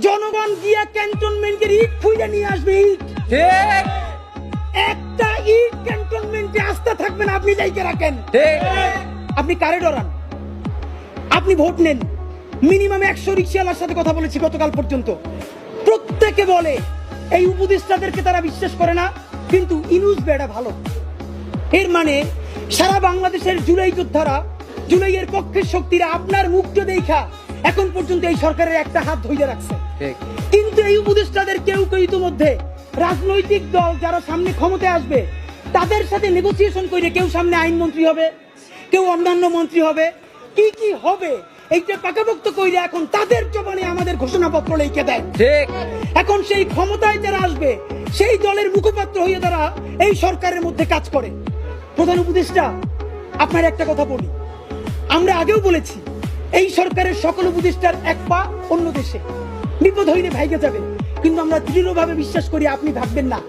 জনগণ গিয়া ক্যান্টনমেন্টের ইট খুঁজে নিয়ে আসবে। ইট ঠিক একটা ইট ক্যান্টনমেন্টে আস্থা থাকবে না, আপনি যাইকে রাখেন। ঠিক আপনি কারে ডরান? আপনি ভোট নেন। মিনিমাম 100 রিক্সাওয়ালার সাথে কথা বলেছি গতকাল পর্যন্ত, প্রত্যেকে বলে এই উপদেষ্টাদেরকে তারা বিশ্বাস করে না, কিন্তু ইনুস বেড়া ভালো। এর মানে সারা বাংলাদেশের জুলাই যোদ্ধারা, জুলাইয়ের পক্ষের শক্তিরা আপনার মুখটা দেখা এখন পর্যন্ত এই সরকারের একটা হাত ধরে রাখছে। ঠিক কিন্তু এই উপদেষ্টাদের কেউ কেউ ইতিমধ্যে রাজনৈতিক দল যারা সামনে ক্ষমতায় আসবে তাদের সাথে নেগোসিয়েশন করে কেউ সামনে আইনমন্ত্রী হবে, কেউ অন্যান্য মন্ত্রী হবে, কি কি হবে এইটা পাকাপোক্ত কইরে এখন তাদের জবানে আমাদের ঘোষণাপত্র লিখে দেয়। ঠিক এখন সেই ক্ষমতায় যারা আসবে সেই দলের মুখপাত্র হয়ে তারা এই সরকারের মধ্যে কাজ করে। প্রধান উপদেষ্টা, আপনার একটা কথা বলি, আমরা আগেও বলেছি এই সরকারের সকল উপদেষ্টার এক পা অন্য দেশে, বিপদ হইলে ভাইগে যাবে, কিন্তু আমরা দৃঢ়ভাবে বিশ্বাস করি আপনি ভাববেন না।